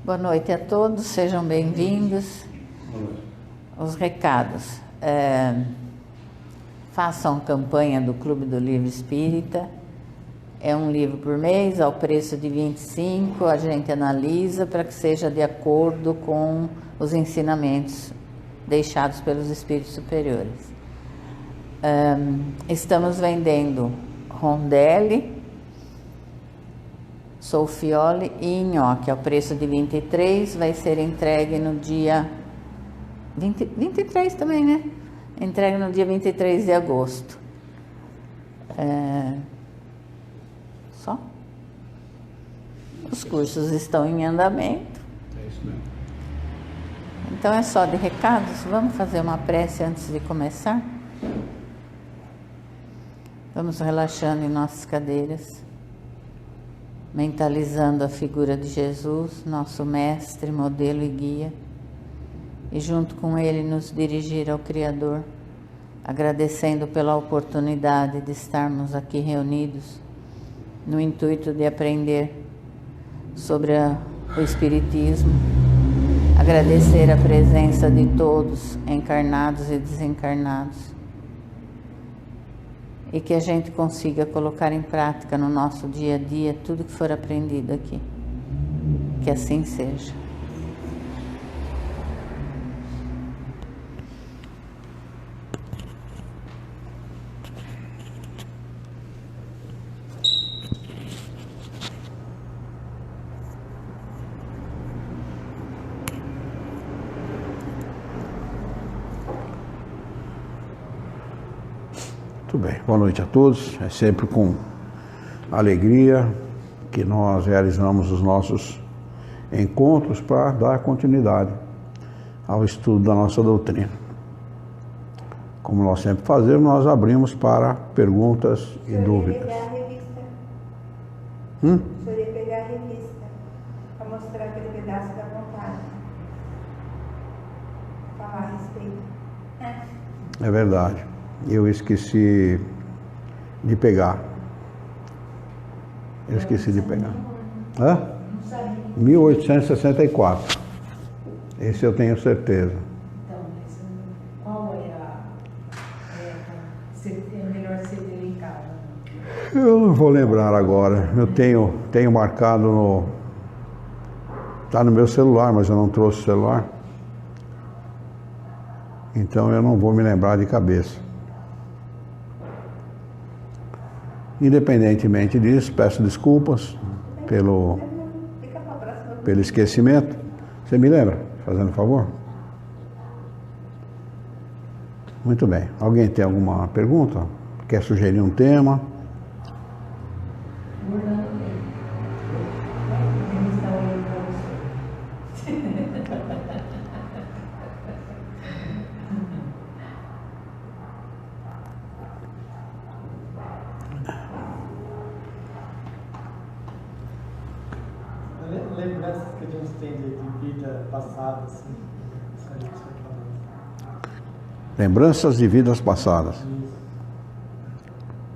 Boa noite a todos, sejam bem-vindos. Os recados. Façam campanha do Clube do Livro Espírita. É um livro por mês, ao preço de 25, a gente analisa para que seja de acordo com os ensinamentos deixados pelos espíritos superiores. Estamos vendendo rondelli, solfiole e nhoque ao preço de 23, vai ser entregue no dia 23 também, né? Entregue no dia 23 de agosto. Só? Os cursos estão em andamento. É isso mesmo. Então é só de recados. Vamos fazer uma prece antes de começar? Vamos relaxando em nossas cadeiras, mentalizando a figura de Jesus, nosso mestre, modelo e guia, e junto com ele nos dirigir ao Criador, agradecendo pela oportunidade de estarmos aqui reunidos no intuito de aprender sobre o Espiritismo, agradecer a presença de todos, encarnados e desencarnados, e que a gente consiga colocar em prática no nosso dia a dia tudo que for aprendido aqui. Que assim seja. Muito bem, boa noite a todos. É sempre com alegria que nós realizamos os nossos encontros para dar continuidade ao estudo da nossa doutrina. Como nós sempre fazemos, nós abrimos para perguntas e dúvidas. Pegar a revista. O senhor ia pegar a revista para mostrar aquele pedaço da vontade. Falar a respeito. É verdade. Eu esqueci de pegar. Eu esqueci de pegar. Hã? 1864. Esse eu tenho certeza. Então, mas qual é melhor ser delicado? Eu não vou lembrar agora. Eu tenho marcado no... Está no meu celular, mas eu não trouxe o celular. Então eu não vou me lembrar de cabeça. Independentemente disso, peço desculpas pelo esquecimento. Você me lembra? Fazendo favor? Muito bem. Alguém tem alguma pergunta? Quer sugerir um tema? Lembranças que a gente tem de vida passada, assim. Lembranças de vidas passadas.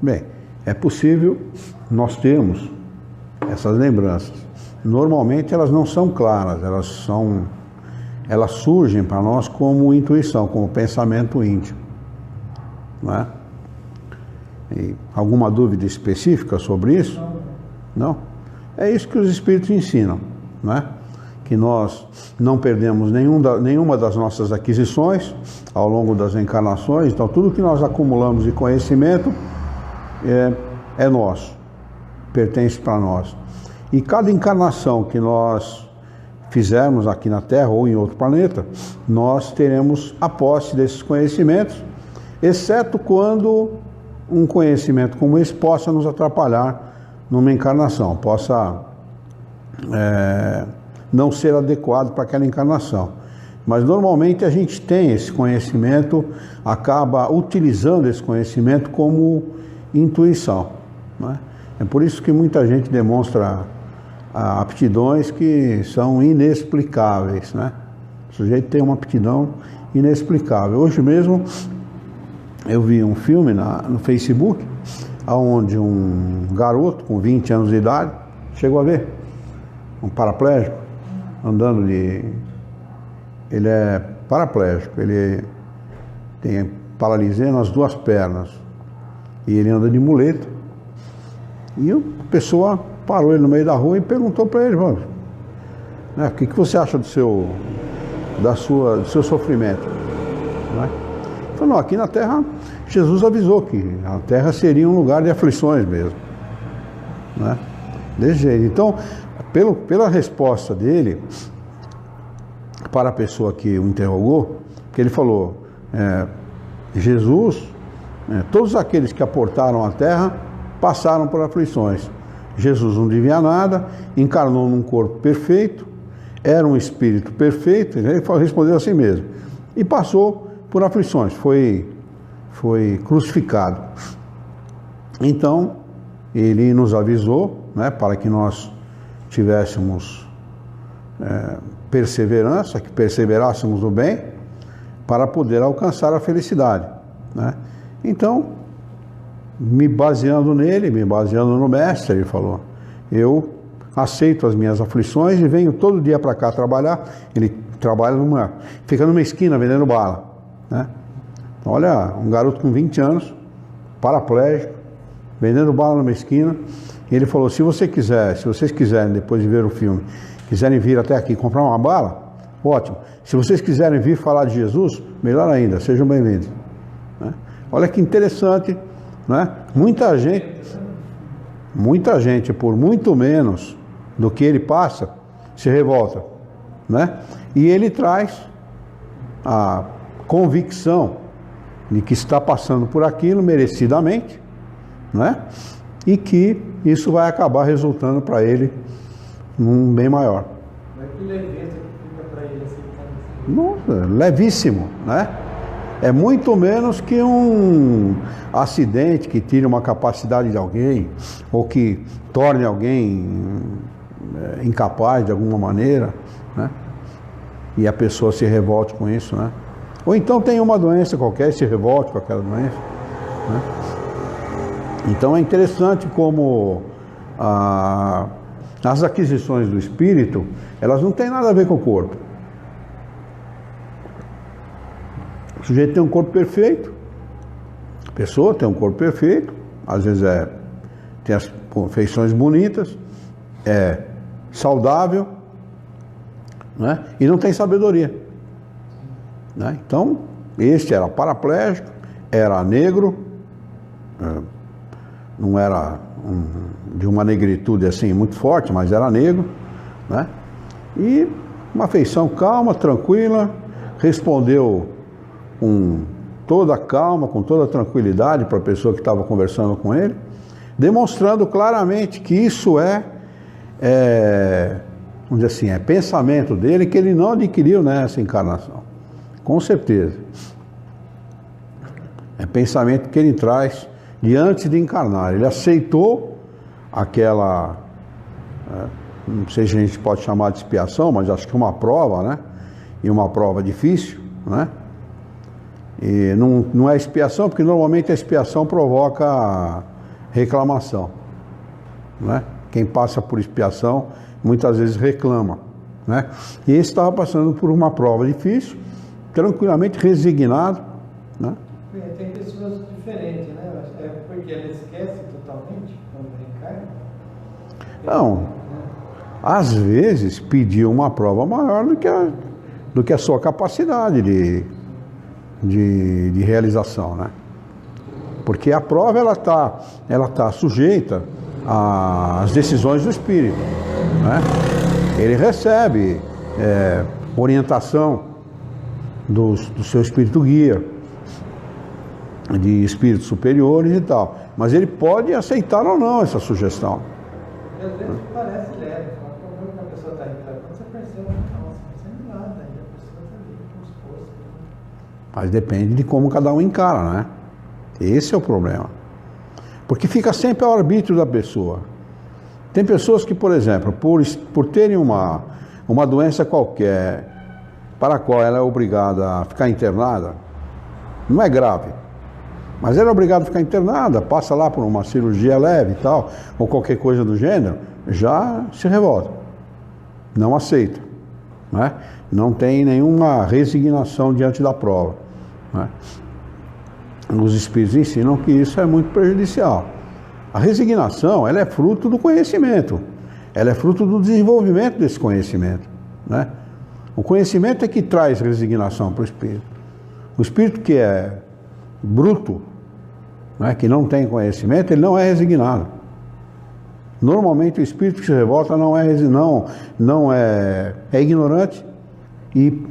Bem, é possível nós termos essas lembranças. Normalmente elas não são claras, elas surgem para nós como intuição, como pensamento íntimo, não é? E alguma dúvida específica sobre isso? Não? É isso que os espíritos ensinam, não é? Que nós não perdemos nenhuma das nossas aquisições ao longo das encarnações. Então tudo que nós acumulamos de conhecimento é nosso, pertence para nós. E cada encarnação que nós fizermos aqui na Terra ou em outro planeta, nós teremos a posse desses conhecimentos, exceto quando um conhecimento como esse possa nos atrapalhar numa encarnação, possa não ser adequado para aquela encarnação. Mas normalmente a gente tem esse conhecimento, acaba utilizando esse conhecimento como intuição, né? É por isso que muita gente demonstra aptidões que são inexplicáveis, né? O sujeito tem uma aptidão inexplicável. Hoje mesmo eu vi um filme no Facebook, onde um garoto com 20 anos de idade, chegou a ver, um paraplégico, andando de... Ele é paraplégico, ele tem paralisia nas duas pernas. E ele anda de muleta. E a pessoa parou ele no meio da rua e perguntou para ele, o que você acha do seu sofrimento? Né? Ele falou, não, aqui na Terra, Jesus avisou que a Terra seria um lugar de aflições mesmo. Né? Desse jeito. Então, pela resposta dele para a pessoa que o interrogou, que ele falou, Jesus, todos aqueles que aportaram a Terra passaram por aflições. Jesus não devia nada, encarnou num corpo perfeito, era um espírito perfeito, ele respondeu assim mesmo, e passou por aflições, foi crucificado. Então, ele nos avisou, né, para que nós tivéssemos perseverança, que perseverássemos no bem, para poder alcançar a felicidade. Né? Então, me baseando nele, me baseando no mestre, ele falou, eu aceito as minhas aflições e venho todo dia para cá trabalhar. Ele trabalha fica numa esquina vendendo bala. Né? Olha, um garoto com 20 anos, paraplégico, vendendo bala numa esquina. E ele falou, se vocês quiserem, depois de ver o filme, quiserem vir até aqui comprar uma bala, ótimo. Se vocês quiserem vir falar de Jesus, melhor ainda, sejam bem-vindos. Né? Olha que interessante, né? Muita gente, por muito menos do que ele passa, se revolta. Né? E ele traz a convicção de que está passando por aquilo merecidamente, né? E que isso vai acabar resultando para ele num bem maior. Mas que leveza que fica para ele assim, cara? Nossa, levíssimo, né? É muito menos que um acidente que tire uma capacidade de alguém ou que torne alguém incapaz de alguma maneira, né? E a pessoa se revolte com isso, né? Ou então tem uma doença qualquer e se revolte com aquela doença, né? Então é interessante como as aquisições do espírito, elas não têm nada a ver com o corpo. O sujeito tem um corpo perfeito, a pessoa tem um corpo perfeito, às vezes tem as feições bonitas, é saudável, né? E não tem sabedoria. Né? Então, este era paraplégico, era negro, não era de uma negritude assim muito forte, mas era negro, né? E uma feição calma, tranquila, respondeu com toda a calma, com toda a tranquilidade para a pessoa que estava conversando com ele, demonstrando claramente que isso vamos dizer assim, é pensamento dele que ele não adquiriu nessa encarnação, com certeza. É pensamento que ele traz de antes de encarnar. Ele aceitou aquela, não sei se a gente pode chamar de expiação, mas acho que uma prova, né? E uma prova difícil, né? E não é expiação, porque normalmente a expiação provoca reclamação, né? Quem passa por expiação muitas vezes reclama, né? E esse estava passando por uma prova difícil, tranquilamente resignado, né? Tem pessoas diferentes, né? É porque ela esquece totalmente quando reencarna? Não. Às vezes pediu uma prova maior do que a sua capacidade de realização, né? Porque a prova ela tá sujeita às decisões do espírito, né? Ele recebe orientação do seu espírito guia, de espíritos superiores e tal, mas ele pode aceitar ou não essa sugestão. E às vezes parece leve, quando a pessoa está encarnando, você percebe, nossa, não percebe nada, e a pessoa está ali como se fosse. Mas depende de como cada um encara, né? Esse é o problema. Porque fica sempre ao arbítrio da pessoa. Tem pessoas que, por exemplo, por terem uma doença qualquer, para a qual ela é obrigada a ficar internada, não é grave, mas ela é obrigada a ficar internada, passa lá por uma cirurgia leve e tal, ou qualquer coisa do gênero, já se revolta, não aceita, né? Não tem nenhuma resignação diante da prova, né? Os espíritos ensinam que isso é muito prejudicial. A resignação, ela é fruto do conhecimento, ela é fruto do desenvolvimento desse conhecimento, né? O conhecimento é que traz resignação para o espírito. O espírito que é bruto, né, que não tem conhecimento, ele não é resignado. Normalmente o espírito que se revolta é ignorante e,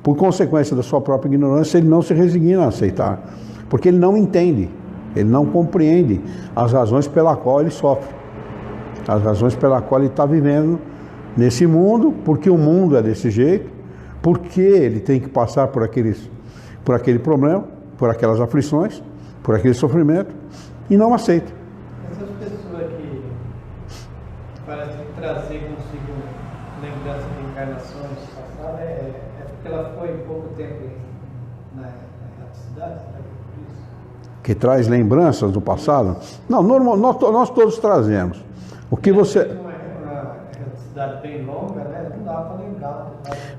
por consequência da sua própria ignorância, ele não se resigna a aceitar, porque ele não entende, ele não compreende as razões pela qual ele sofre, as razões pela qual ele está vivendo nesse mundo, porque o mundo é desse jeito, porque ele tem que passar por aquele problema, por aquelas aflições, por aquele sofrimento, e não aceita. Essas pessoas que parecem trazer consigo lembrança de encarnações passadas, é porque ela foi pouco tempo na cidade, né? Por isso. Que traz lembranças do passado? Não, nós todos trazemos. O que você... Uma cidade bem longa, né? Não dá para lembrar.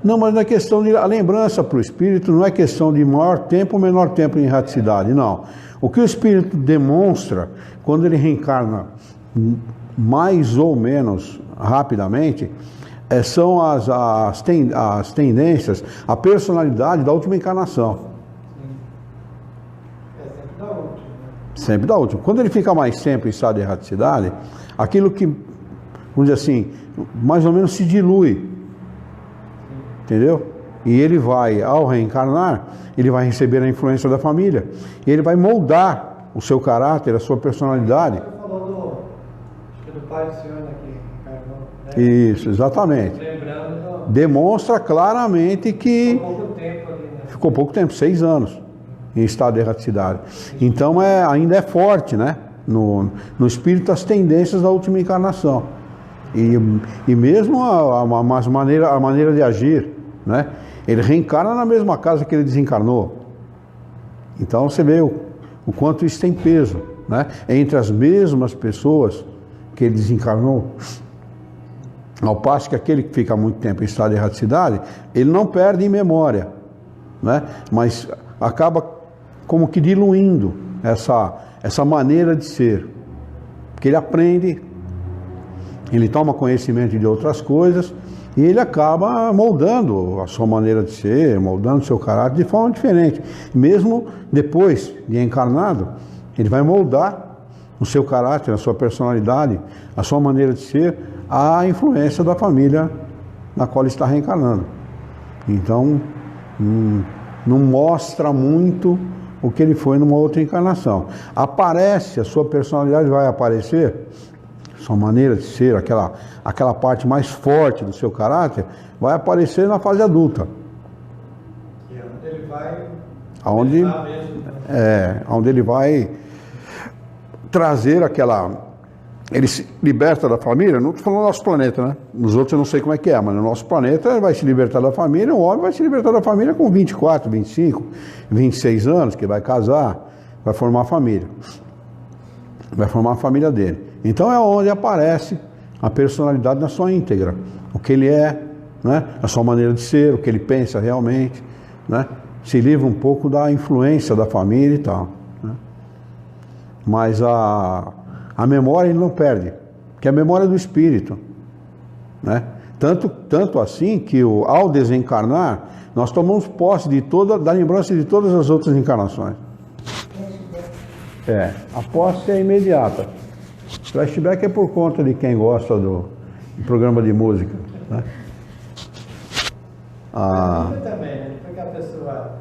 Não, mas não é questão de... A lembrança para o espírito não é questão de maior tempo ou menor tempo em erraticidade, não. O que o espírito demonstra quando ele reencarna mais ou menos rapidamente são as tendências, a personalidade da última encarnação. É sempre da última, né? Sempre da última. Quando ele fica mais tempo em estado de erraticidade, aquilo que, vamos dizer assim, mais ou menos se dilui. Entendeu? E ele vai, ao reencarnar, ele vai receber a influência da família. E ele vai moldar o seu caráter, a sua personalidade. Você falou do pai do senhor, né, que reencarnou, né? Isso, exatamente. Lembrando, Demonstra claramente que ficou pouco tempo ali, né? ficou pouco tempo, 6 anos, em estado de erraticidade. Então ainda é forte, né? No espírito as tendências da última encarnação. E mesmo a maneira de agir, né? Ele reencarna na mesma casa que ele desencarnou. Então você vê o quanto isso tem peso, né? Entre as mesmas pessoas que ele desencarnou. Ao passo que aquele que fica muito tempo em estado de erraticidade, ele não perde em memória, né? Mas acaba como que diluindo essa maneira de ser. Porque ele aprende, ele toma conhecimento de outras coisas e ele acaba moldando a sua maneira de ser, moldando o seu caráter de forma diferente. Mesmo depois de encarnado, ele vai moldar o seu caráter, a sua personalidade, a sua maneira de ser, a influência da família na qual ele está reencarnando. Então, não mostra muito o que ele foi numa outra encarnação. Aparece, a sua personalidade vai aparecer, sua maneira de ser, aquela parte mais forte do seu caráter, vai aparecer na fase adulta. Que é onde ele vai Onde, pensar mesmo, né? onde ele vai trazer ele se liberta da família, não estou falando do nosso planeta, né? Nos outros eu não sei como é que é, mas no nosso planeta ele vai se libertar da família, o homem vai se libertar da família com 24, 25, 26 anos, que vai casar, vai formar a família. Vai formar a família dele. Então é onde aparece a personalidade na sua íntegra. O que ele é, né? A sua maneira de ser, o que ele pensa realmente, né? Se livra um pouco da influência da família e tal, né? Mas a memória ele não perde, que é a memória do espírito, né? Tanto assim que ao desencarnar, nós tomamos posse da lembrança de todas as outras encarnações. A posse é imediata. Flashback é por conta de quem gosta do programa de música, né? Também, né? Porque a pessoa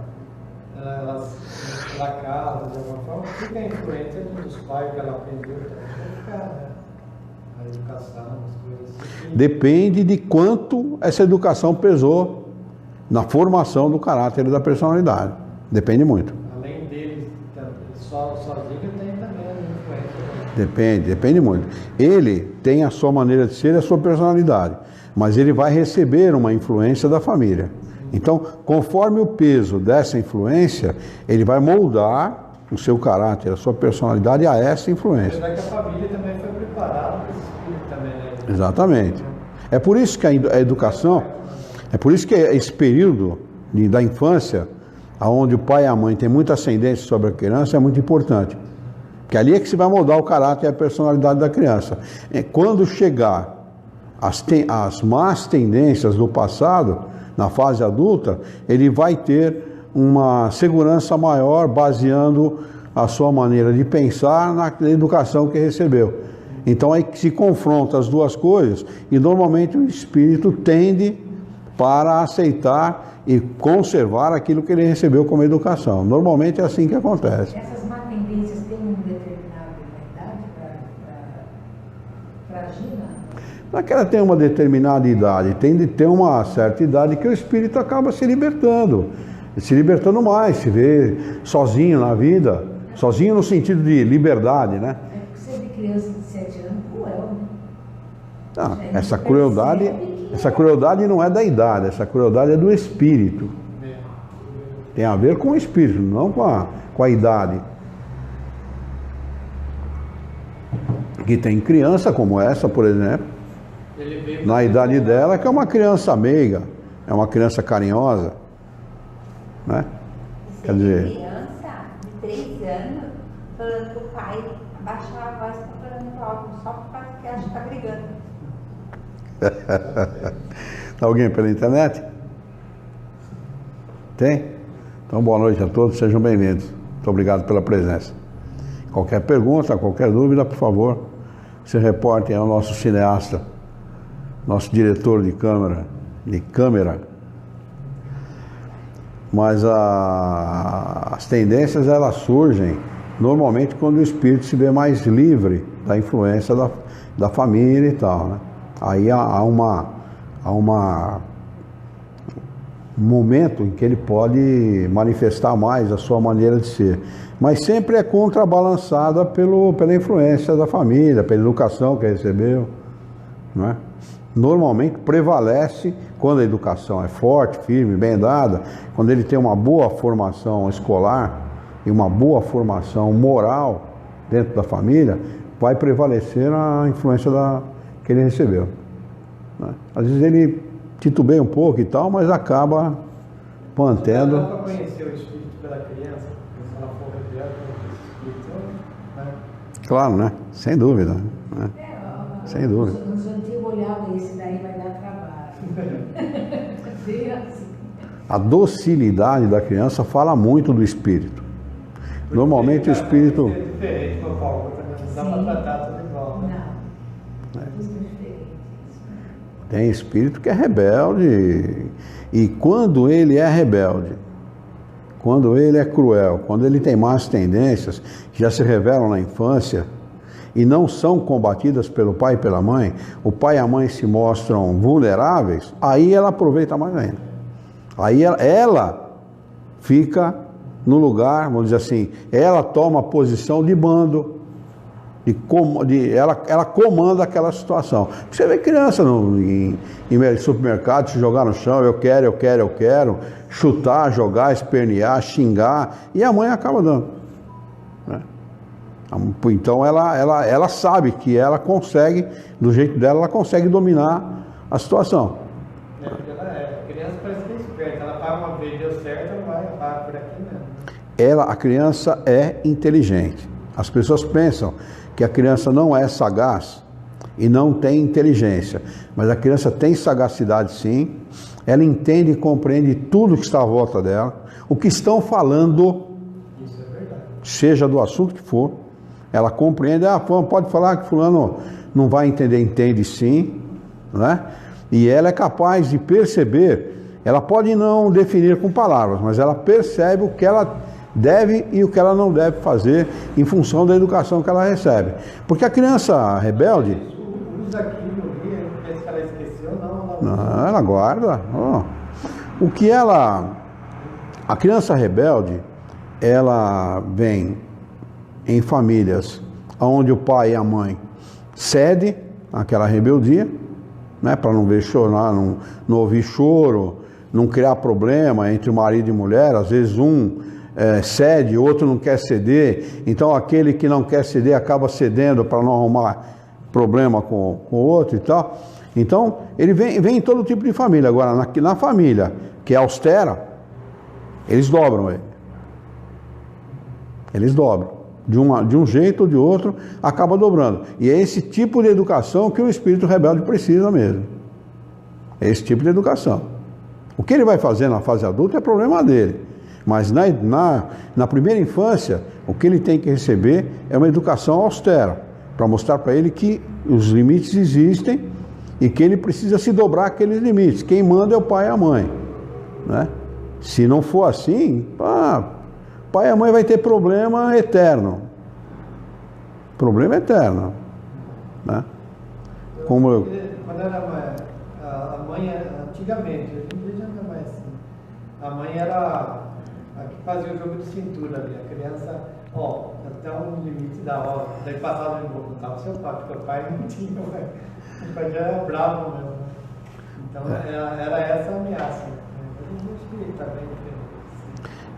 ela casa de alguma forma, fica a influência dos pais que ela aprendeu, a educação, as coisas assim. Depende de quanto essa educação pesou na formação do caráter e da personalidade. Depende muito. Além dele, sozinho tem também a influência. Depende muito. Ele tem a sua maneira de ser e a sua personalidade, mas ele vai receber uma influência da família. Então, conforme o peso dessa influência, ele vai moldar o seu caráter, a sua personalidade a essa influência. Apesar que a família também foi preparada para esse espírito também, né? Exatamente. É por isso que a educação É por isso que esse período da infância, onde o pai e a mãe têm muita ascendência sobre a criança, é muito importante. Porque ali é que se vai moldar o caráter e a personalidade da criança. Quando chegar as más tendências do passado, na fase adulta, ele vai ter uma segurança maior baseando a sua maneira de pensar na educação que recebeu. Então aí se confronta as duas coisas e normalmente o espírito tende para aceitar e conservar aquilo que ele recebeu como educação. Normalmente é assim que acontece. Essas má tendências têm uma determinada idade para agir? Não é que ela tem uma determinada idade, tem de ter uma certa idade que o espírito acaba se libertando mais, se vê sozinho na vida, sozinho no sentido de liberdade, né? É porque você vê criança de 7 anos cruel, né? Não, essa crueldade não é da idade, essa crueldade é do espírito. Tem a ver com o espírito, não com a idade. Que tem criança como essa, por exemplo, na idade dela, que é uma criança meiga, é uma criança carinhosa, né? Quer dizer, criança de 3 anos falando que o pai abaixar a voz e falando algo só por causa que acha que está brigando. alguém pela internet? Tem? Então boa noite a todos, sejam bem-vindos. Muito obrigado pela presença. Qualquer pergunta, qualquer dúvida, por favor, se reportem ao nosso cineasta, nosso diretor de câmera. Mas as tendências, elas surgem normalmente quando o espírito se vê mais livre da influência da família e tal, né? Aí há um momento em que ele pode manifestar mais a sua maneira de ser, mas sempre é contrabalançada pela influência da família, pela educação que recebeu, não é? Normalmente prevalece quando a educação é forte, firme, bem dada, quando ele tem uma boa formação escolar e uma boa formação moral dentro da família, vai prevalecer a influência que ele recebeu, né? Às vezes ele titubeia um pouco e tal, mas acaba mantendo. Dá para conhecer o espírito pela criança, se ela for rebelde, né? Claro, né? Sem dúvida, né? Sem dúvida. Os antigos olhavam esse daí vai dar trabalho. A docilidade da criança fala muito do espírito. Normalmente o espírito... É diferente, meu Paulo, não dá para tratar tudo igual, né? Não, tudo diferente. Tem espírito que é rebelde, e quando ele é rebelde, quando ele é cruel, quando ele tem más tendências, que já se revelam na infância, e não são combatidas pelo pai e pela mãe, o pai e a mãe se mostram vulneráveis, aí ela aproveita mais ainda. Aí ela fica no lugar, vamos dizer assim, ela toma a posição de mando, ela comanda aquela situação. Você vê criança em supermercado se jogar no chão, eu quero, chutar, jogar, espernear, xingar, e a mãe acaba dando, né? Então ela sabe que ela consegue, do jeito dela, ela consegue dominar a situação. Porque a criança parece que é esperta, ela paga uma vez, deu certo, ela vai pagar por aqui mesmo. A criança é inteligente. As pessoas pensam que a criança não é sagaz e não tem inteligência, mas a criança tem sagacidade sim, ela entende e compreende tudo que está à volta dela, o que estão falando, Isso é verdade. seja do assunto que for, ela compreende, pode falar que fulano não vai entender, entende sim, né? E ela é capaz de perceber, ela pode não definir com palavras, mas ela percebe o que ela deve e o que ela não deve fazer em função da educação que ela recebe. Porque a criança rebelde... Usa aquilo ali, pensa que ela esqueceu, não, ela guarda. A criança rebelde, ela vem em famílias onde o pai e a mãe cedem àquela rebeldia, né, para não ver chorar, não ouvir choro, não criar problema entre o marido e mulher. Às vezes cede, outro não quer ceder, então aquele que não quer ceder acaba cedendo para não arrumar problema com o outro e tal. Então, ele vem em todo tipo de família. Agora, na família que é austera, eles dobram ele. Eles dobram. De um jeito ou de outro, acaba dobrando. E é esse tipo de educação que o espírito rebelde precisa mesmo. É esse tipo de educação. O que ele vai fazer na fase adulta é problema dele. Mas na primeira infância, o que ele tem que receber é uma educação austera, para mostrar para ele que os limites existem e que ele precisa se dobrar aqueles limites. Quem manda é o pai e a mãe, né? Se não for assim, pai e a mãe vai ter problema eterno. Problema eterno, né? Quando era a mãe, antigamente, hoje em dia já não é mais assim. A mãe era a que fazia o jogo de cintura ali. A criança, até um limite da hora. Daí passava e voltava seu pai, porque o pai não tinha, o pai já era bravo mesmo. Então era essa a ameaça. Acho que está bem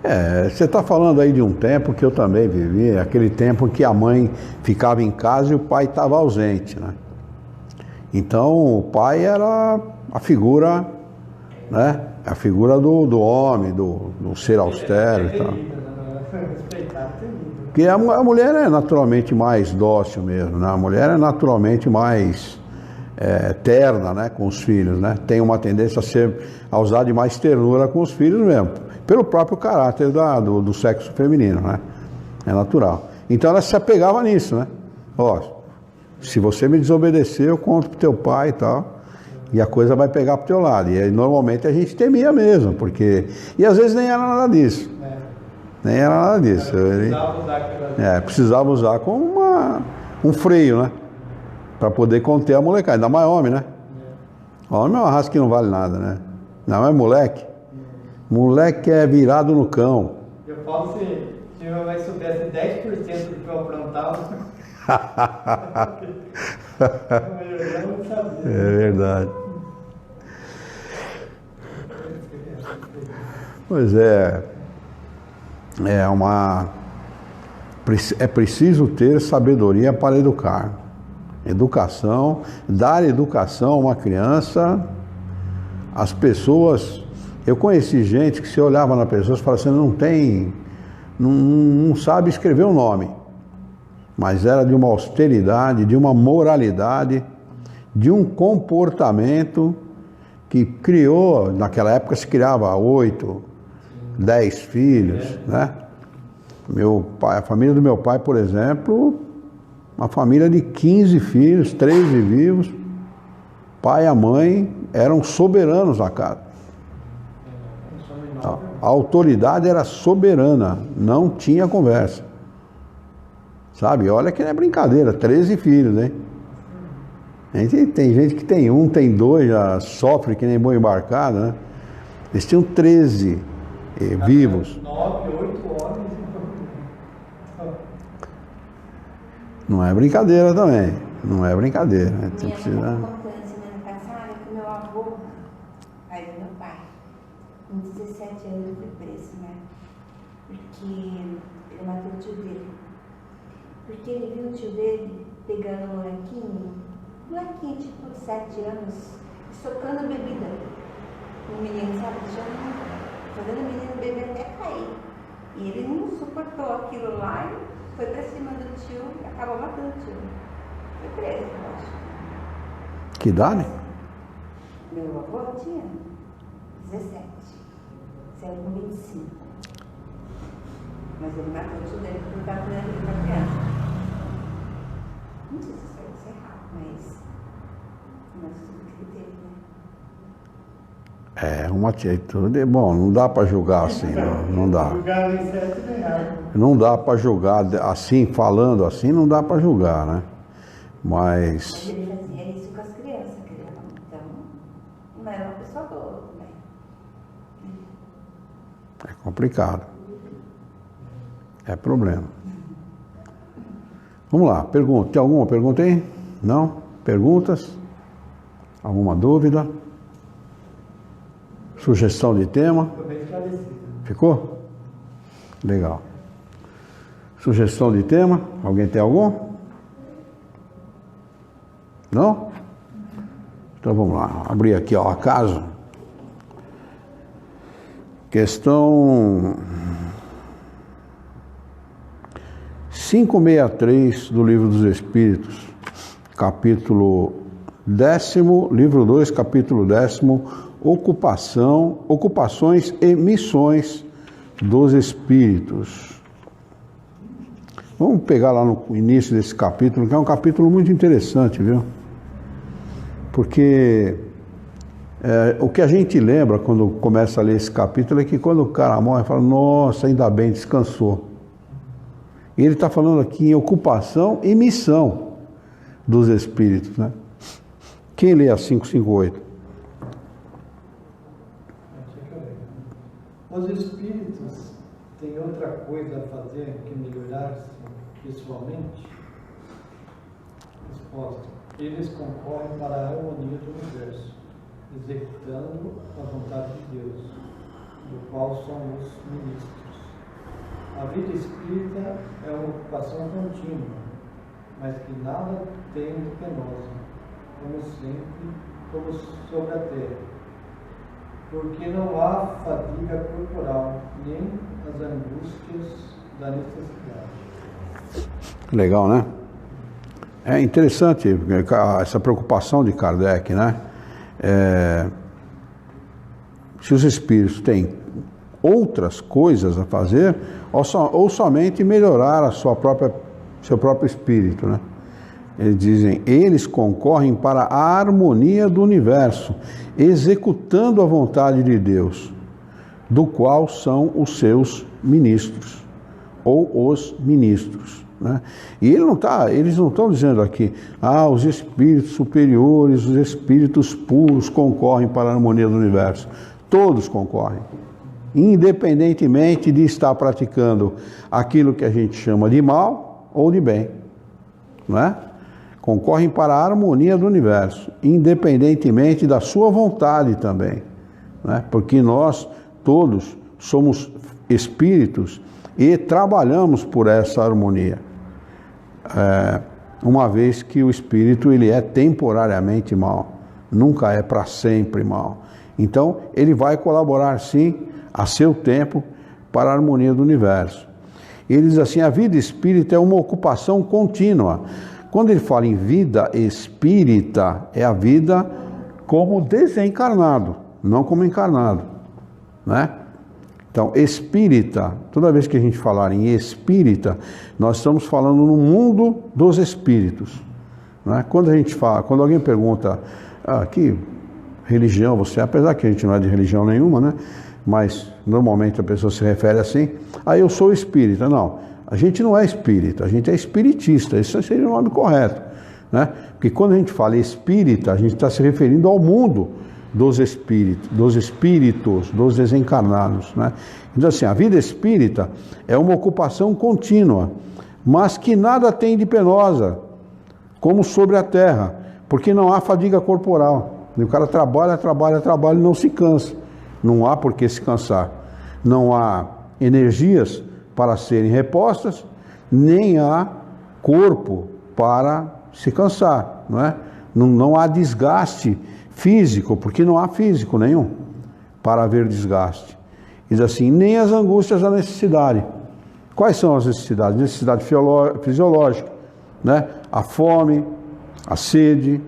diferente. Você está falando aí de um tempo que eu também vivi, aquele tempo que a mãe ficava em casa e o pai estava ausente, né? Então o pai era a figura, né? A figura do homem, do ser austero e tal. Porque a mulher é naturalmente mais dócil mesmo, né? A mulher é naturalmente mais terna, né? Com os filhos, né? Tem uma tendência a usar de mais ternura com os filhos mesmo, pelo próprio caráter do sexo feminino, né? É natural. Então ela se apegava nisso, né? Se você me desobedecer, eu conto pro teu pai e tal, e a coisa vai pegar pro teu lado. E aí, normalmente a gente temia mesmo, porque... E às vezes nem era nada disso. Nem era nada disso. Precisava usar como um freio, né? Para poder conter a molecada. Ainda mais homem, né? Homem é uma raça que não vale nada, né? Não é moleque. Moleque é virado no cão. Eu falo se meu pai soubesse 10% do que eu aprontava. Eu não sabia. É verdade. Pois é. É preciso ter sabedoria para educar. Dar educação a uma criança. As pessoas... Eu conheci gente que se olhava na pessoa e falava assim, não sabe escrever o nome. Mas era de uma austeridade, de uma moralidade, de um comportamento que criou, naquela época se criava 8, 10 filhos, né? A família do meu pai, por exemplo, uma família de 15 filhos, 13 vivos. Pai e a mãe eram soberanos na casa. A autoridade era soberana, não tinha conversa. Sabe, olha que não é brincadeira, 13 filhos, hein? Tem gente que tem 1, tem 2, já sofre que nem boi embarcado, né? Eles tinham 13 vivos. 9, 8 homens. Não é brincadeira também, não é brincadeira. Né? Minha mãe contando semana passada que o meu avô, pai do meu pai, com 17 anos ele foi preso, né? Porque ele matou o tio dele. Porque ele viu o tio dele pegando um molequinho tipo de 7 anos, e socando bebida. O menino, sabe, fazendo o menino beber até cair. E ele não suportou aquilo lá e foi pra cima do tio e acabou matando o tio. Foi preso, eu acho. Que idade? Meu avô tinha 17. Saiu com 25. Mas ele matou o tio dele por estar fazendo aquilo pra criança. Não sei se isso é errado, mas tudo que ele teve, né? Uma atitude. Bom, não dá para julgar assim, não dá. Julgar nem certo nem errado. Não dá para julgar assim, falando assim, não dá para julgar, né? Mas. Mas ele fazia isso com as crianças, então não era uma pessoa boa também. É complicado. É problema. Vamos lá, pergunta. Tem alguma pergunta aí? Não? Perguntas? Alguma dúvida? Sugestão de tema? Ficou bem esclarecido. Ficou? Legal. Sugestão de tema? Alguém tem algum? Não? Então vamos lá, abrir aqui ao acaso. Questão 563 do Livro dos Espíritos, capítulo 10º, livro 2, capítulo 10º, ocupações e missões dos Espíritos. Vamos pegar lá no início desse capítulo, que é um capítulo muito interessante, viu? Porque o que a gente lembra quando começa a ler esse capítulo é que quando o cara morre, fala, nossa, ainda bem, descansou. E ele está falando aqui em ocupação e missão dos Espíritos, né? Quem lê a 558? Os Espíritos têm outra coisa a fazer que melhorar-se pessoalmente? Resposta. Eles concorrem para a harmonia do universo, executando a vontade de Deus, do qual são os ministros. A vida espírita é uma ocupação contínua, mas que nada tem de penosa, como sempre, como sobre a terra, porque não há fadiga corporal, nem as angústias da necessidade. Legal, né? É interessante essa preocupação de Kardec, né? Se os espíritos têm outras coisas a fazer, ou somente melhorar seu próprio espírito, né? Eles dizem, eles concorrem para a harmonia do universo, executando a vontade de Deus, do qual são os seus ministros, ou os ministros, né? E eles não estão dizendo aqui, os espíritos superiores, os espíritos puros concorrem para a harmonia do universo. Todos concorrem, independentemente de estar praticando aquilo que a gente chama de mal ou de bem, não é? Concorrem para a harmonia do universo, independentemente da sua vontade também, né? Porque nós todos somos espíritos e trabalhamos por essa harmonia, uma vez que o espírito ele é temporariamente mal, nunca é para sempre mal. Então ele vai colaborar sim a seu tempo para a harmonia do universo. Ele diz assim, a vida espírita é uma ocupação contínua. Quando ele fala em vida espírita, é a vida como desencarnado, não como encarnado, né? Então, espírita, toda vez que a gente falar em espírita, nós estamos falando no mundo dos espíritos, né? Quando alguém pergunta, que religião você é, apesar que a gente não é de religião nenhuma, né? Mas normalmente a pessoa se refere assim, eu sou espírita. Não, a gente não é espírita, a gente é espiritista, esse seria o nome correto, né? Porque quando a gente fala espírita, a gente está se referindo ao mundo dos espíritos, dos desencarnados, né? Então assim, a vida espírita é uma ocupação contínua, mas que nada tem de penosa, como sobre a terra, porque não há fadiga corporal. O cara trabalha e não se cansa. Não há por que se cansar. Não há energias para serem repostas, nem há corpo para se cansar, não é? Não há desgaste físico, porque não há físico nenhum para haver desgaste. Diz assim, nem as angústias da necessidade. Quais são as necessidades? Necessidade fisiológica, né? A fome, a sede,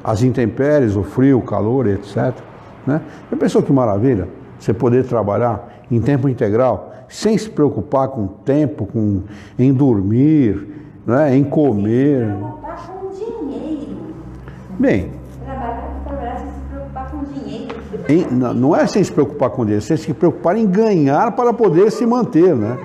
as intempéries, o frio, o calor, etc., né? Já pensou que maravilha? Você poder trabalhar em tempo integral, sem se preocupar com o tempo, em dormir, né? Em comer. Sem se preocupar com dinheiro. Bem, Trabalhar sem se preocupar com dinheiro. não é sem se preocupar com dinheiro, sem se preocupar em ganhar para poder se manter, né?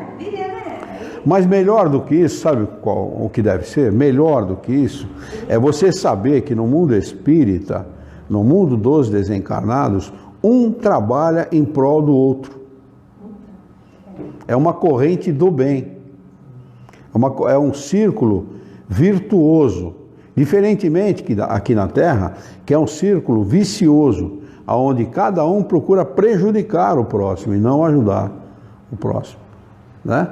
Mas melhor do que isso, sabe o que deve ser? Melhor do que isso é você saber que no mundo espírita, no mundo dos desencarnados, um trabalha em prol do outro. É uma corrente do bem. É um círculo virtuoso. Diferentemente que aqui na Terra, que é um círculo vicioso, onde cada um procura prejudicar o próximo e não ajudar o próximo, né?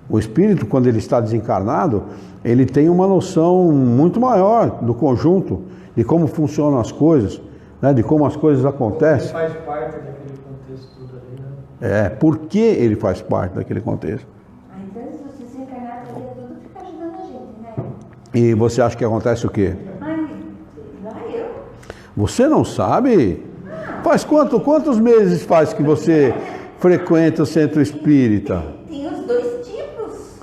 O espírito, quando ele está desencarnado, ele tem uma noção muito maior do conjunto, de como funcionam as coisas, né? De como as coisas acontecem. Ele faz parte daquele contexto tudo ali, né? Por que ele faz parte daquele contexto? Então, se você se encarnar, tudo fica ajudando a gente, né? E você acha que acontece o quê? Ai, lá eu. Você não sabe? Faz quantos meses faz que você frequenta o centro espírita? Tem os dois tipos.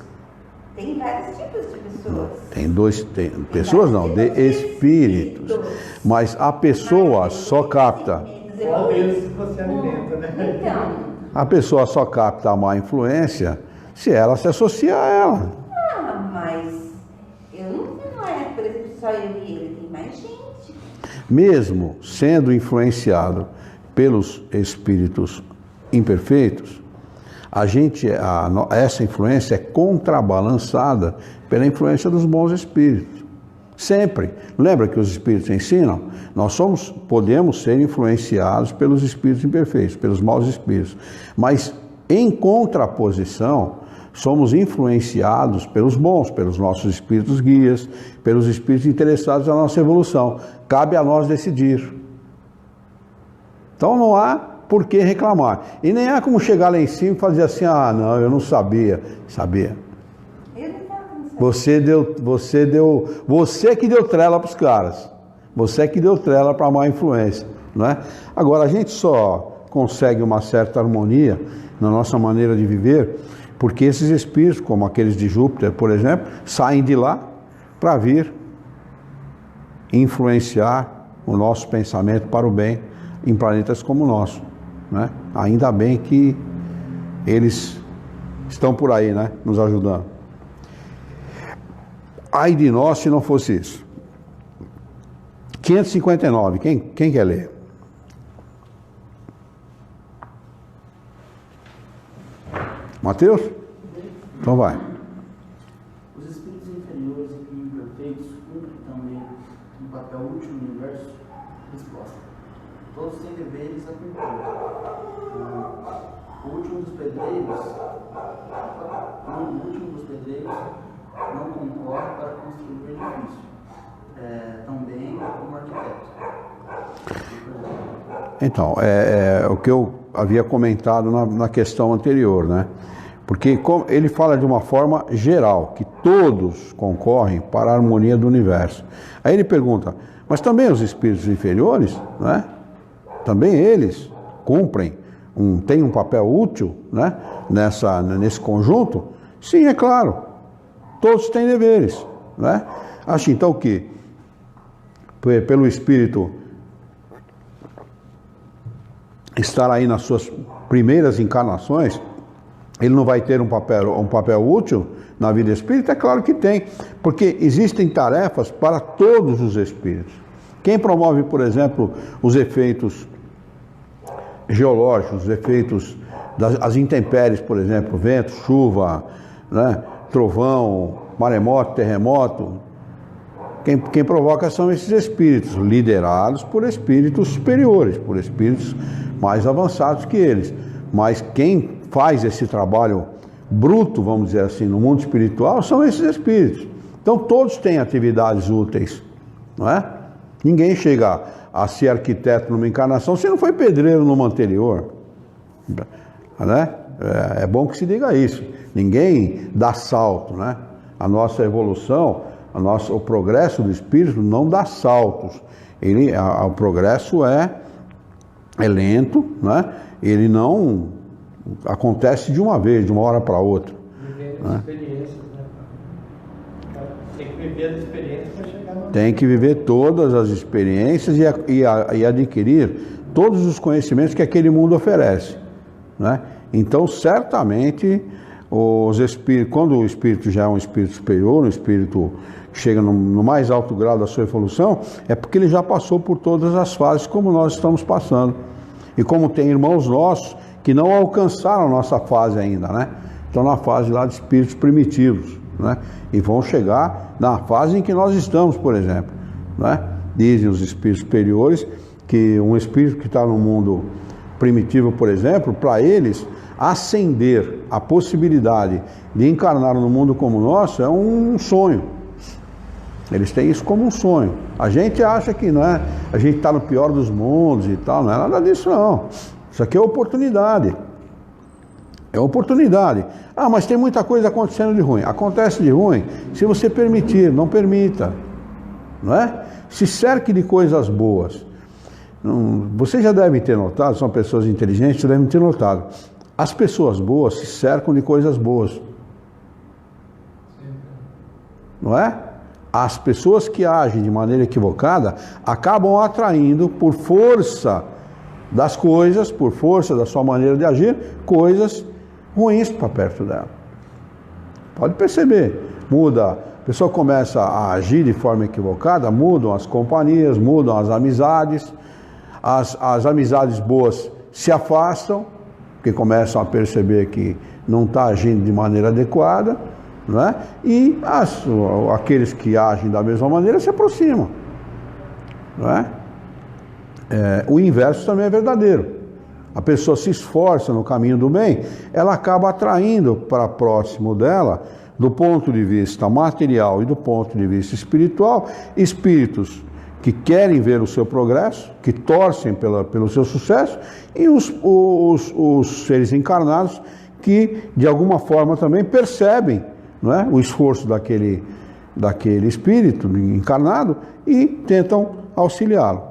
Tem vários tipos de pessoas. Tem pessoas não, de espíritos. Mas a pessoa só capta. Qual deles você alimenta, né? Então, A pessoa só capta a má influência se ela se associa a ela. mas não é, por exemplo, só eu e ele, tem mais gente. Mesmo sendo influenciado pelos espíritos imperfeitos, essa influência é contrabalançada pela influência dos bons espíritos. Sempre. Lembra que os espíritos ensinam? Nós podemos ser influenciados pelos espíritos imperfeitos, pelos maus espíritos. Mas, em contraposição, somos influenciados pelos bons, pelos nossos espíritos guias, pelos espíritos interessados na nossa evolução. Cabe a nós decidir. Então não há por que reclamar. E nem há como chegar lá em cima e fazer assim, não, eu não sabia. Sabia. Eu não estava pensando. Você que deu trela para os caras. Você que deu trela para a má influência. Não é? Agora, a gente só consegue uma certa harmonia na nossa maneira de viver porque esses espíritos, como aqueles de Júpiter, por exemplo, saem de lá para vir influenciar o nosso pensamento para o bem em planetas como o nosso, né? Ainda bem que eles estão por aí, né? Nos ajudando. Ai de nós se não fosse isso. 559, quem quer ler? Mateus? Então vai. Os espíritos inferiores e imperfeitos cumprem também um papel útil no universo? Resposta. Todos têm deveres a cumprir. O último dos pedreiros não concorre para construir o edifício, também como arquiteto. Então, o que eu havia comentado na questão anterior, né? Porque ele fala de uma forma geral, que todos concorrem para a harmonia do universo. Aí ele pergunta, mas também os espíritos inferiores, né? Também eles cumprem, têm um papel útil, né? Nesse conjunto? Sim, é claro. Todos têm deveres, né? Acho então que, pelo espírito estar aí nas suas primeiras encarnações, ele não vai ter um papel útil na vida espírita? É claro que tem, porque existem tarefas para todos os espíritos. Quem promove, por exemplo, os efeitos geológicos, os efeitos das intempéries, por exemplo, vento, chuva, né, trovão, maremoto, terremoto, quem provoca são esses espíritos, liderados por espíritos superiores, por espíritos mais avançados que eles. Mas quem faz esse trabalho bruto, vamos dizer assim, no mundo espiritual, são esses espíritos. Então todos têm atividades úteis, não é? Ninguém chega a ser arquiteto numa encarnação se não foi pedreiro numa anterior, né? É bom que se diga isso. Ninguém dá salto, né? A nossa evolução, o progresso do espírito não dá saltos. O progresso é lento, né? Ele não acontece de uma vez, de uma hora para outra. Vivendo as experiências, né? Tem que viver as experiências para chegar no... Tem que viver todas as experiências e adquirir todos os conhecimentos que aquele mundo oferece, né? Então, certamente, quando o espírito já é um espírito superior, um espírito que chega no mais alto grau da sua evolução, é porque ele já passou por todas as fases como nós estamos passando. E como tem irmãos nossos que não alcançaram a nossa fase ainda, né? Estão na fase lá de espíritos primitivos, né? E vão chegar na fase em que nós estamos, por exemplo, né? Dizem os espíritos superiores que um espírito que está no mundo primitivo, por exemplo, para eles, acender a possibilidade de encarnar no mundo como o nosso é um sonho. Eles têm isso como um sonho. A gente acha que não é, a gente está no pior dos mundos e tal, não é nada disso não. Isso aqui é oportunidade. É oportunidade. Ah, mas tem muita coisa acontecendo de ruim. Acontece de ruim se você permitir, não permita. Não é? Se cerque de coisas boas. Vocês já devem ter notado, são pessoas inteligentes, devem ter notado. As pessoas boas se cercam de coisas boas. Não é? As pessoas que agem de maneira equivocada acabam atraindo, por força das coisas, por força da sua maneira de agir, coisas ruins para perto dela. Pode perceber, muda, a pessoa começa a agir de forma equivocada, mudam as companhias, mudam as amizades, as amizades boas se afastam, porque começam a perceber que não está agindo de maneira adequada, não é? E aqueles que agem da mesma maneira se aproximam, não é? O inverso também é verdadeiro. A pessoa se esforça no caminho do bem, ela acaba atraindo para próximo dela, do ponto de vista material e do ponto de vista espiritual, espíritos que querem ver o seu progresso, que torcem pelo seu sucesso, e os seres encarnados que, de alguma forma, também percebem, não é, o esforço daquele espírito encarnado e tentam auxiliá-lo.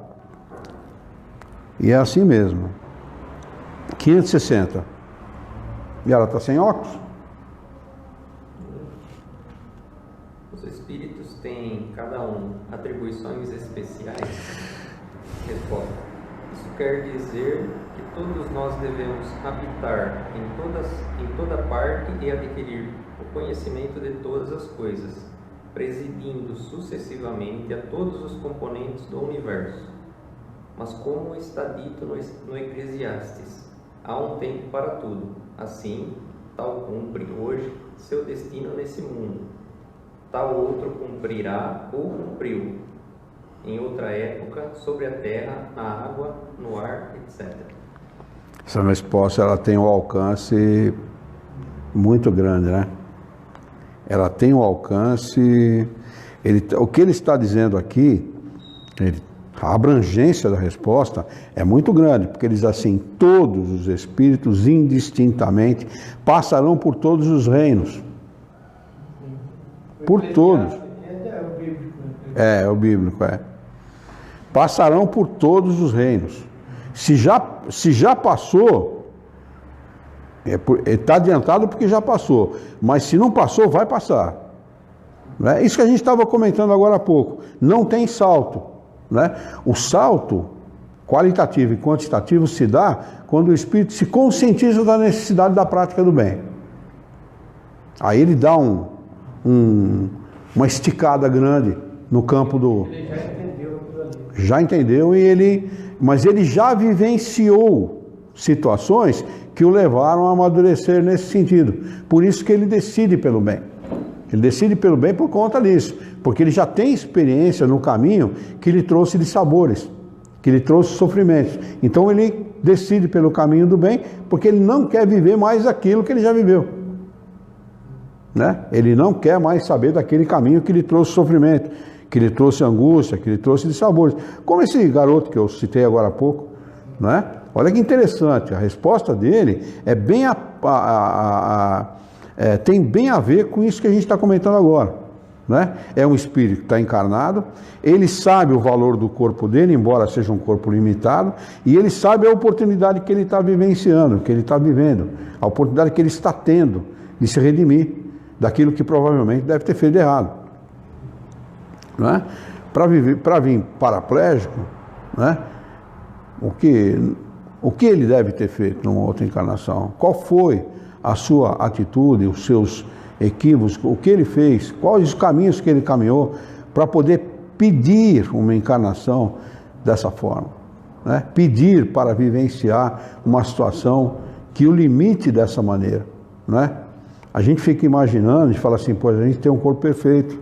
E é assim mesmo. 560. E ela está sem óculos? Os espíritos têm, cada um, atribuições especiais? Resposta. Isso quer dizer que todos nós devemos habitar em toda parte e adquirir o conhecimento de todas as coisas, presidindo sucessivamente a todos os componentes do universo. Mas como está dito no Eclesiastes, há um tempo para tudo. Assim, tal cumpre hoje seu destino nesse mundo. Tal outro cumprirá ou cumpriu em outra época sobre a terra, na água, no ar, etc. Essa resposta ela tem um alcance muito grande, né? Ela tem um alcance. O que ele está dizendo aqui, a abrangência da resposta é muito grande, porque ele diz assim: todos os espíritos indistintamente passarão por todos os reinos. Por todos. É o bíblico, é. Passarão por todos os reinos. Se já passou, está adiantado porque já passou. Mas se não passou, vai passar. Não é? Isso que a gente estava comentando agora há pouco. Não tem salto. Né? O salto qualitativo e quantitativo se dá quando o espírito se conscientiza da necessidade da prática do bem. Aí ele dá uma esticada grande no campo do... Ele já entendeu aquilo ali. Já entendeu, mas ele já vivenciou situações que o levaram a amadurecer nesse sentido. Por isso que ele decide pelo bem. Ele decide pelo bem por conta disso, porque ele já tem experiência no caminho que lhe trouxe de sabores, que lhe trouxe sofrimentos. Então ele decide pelo caminho do bem, porque ele não quer viver mais aquilo que ele já viveu. Né? Ele não quer mais saber daquele caminho que lhe trouxe sofrimento, que lhe trouxe angústia, que lhe trouxe de sabores. Como esse garoto que eu citei agora há pouco, né? Olha que interessante, a resposta dele é bem tem bem a ver com isso que a gente está comentando agora. Né? É um espírito que está encarnado, ele sabe o valor do corpo dele, embora seja um corpo limitado, e ele sabe a oportunidade que ele está vivenciando, que ele está vivendo, a oportunidade que ele está tendo de se redimir daquilo que provavelmente deve ter feito errado. Né? Para vir paraplégico, né? O que ele deve ter feito numa outra encarnação? Qual foi a sua atitude, os seus equívocos, o que ele fez, quais os caminhos que ele caminhou para poder pedir uma encarnação dessa forma, né? Pedir para vivenciar uma situação que o limite dessa maneira, né? A gente fica imaginando e fala assim, pois a gente tem um corpo perfeito,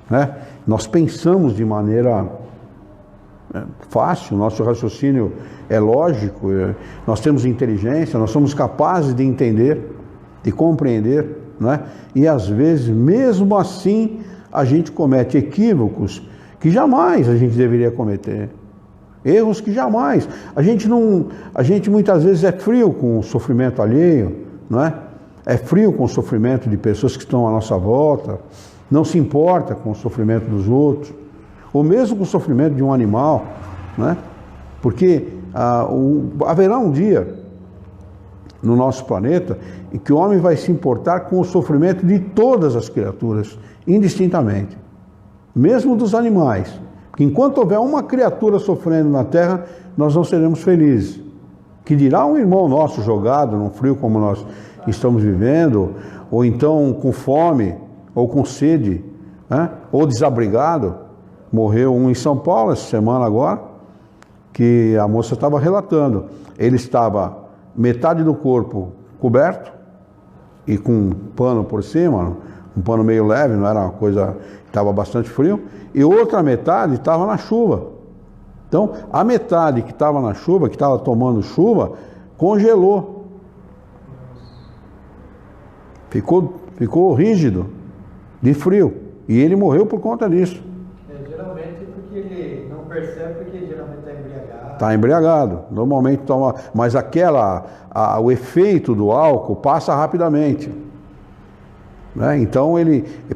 né? Nós pensamos de maneira fácil, nosso raciocínio é lógico, nós temos inteligência, nós somos capazes de entender, de compreender, não é? E às vezes, mesmo assim, a gente comete equívocos que jamais a gente deveria cometer. Erros que jamais. A gente muitas vezes é frio com o sofrimento alheio, não é? É frio com o sofrimento de pessoas que estão à nossa volta, não se importa com o sofrimento dos outros, ou mesmo com o sofrimento de um animal, né? Porque haverá um dia no nosso planeta em que o homem vai se importar com o sofrimento de todas as criaturas, indistintamente, mesmo dos animais. Porque enquanto houver uma criatura sofrendo na Terra, nós não seremos felizes. Que dirá um irmão nosso jogado num frio como nós estamos vivendo, ou então com fome, ou com sede, né? Ou desabrigado. Morreu um em São Paulo essa semana agora, que a moça estava relatando. Ele estava metade do corpo coberto e com um pano por cima, um pano meio leve, não era uma coisa, estava bastante frio, e outra metade estava na chuva. Então, a metade que estava na chuva, que estava tomando chuva, congelou. Ficou rígido, de frio. E ele morreu por conta disso. Geralmente porque ele não percebe, porque geralmente está embriagado. Está embriagado. Normalmente toma. Mas o efeito do álcool passa rapidamente. Né? Então,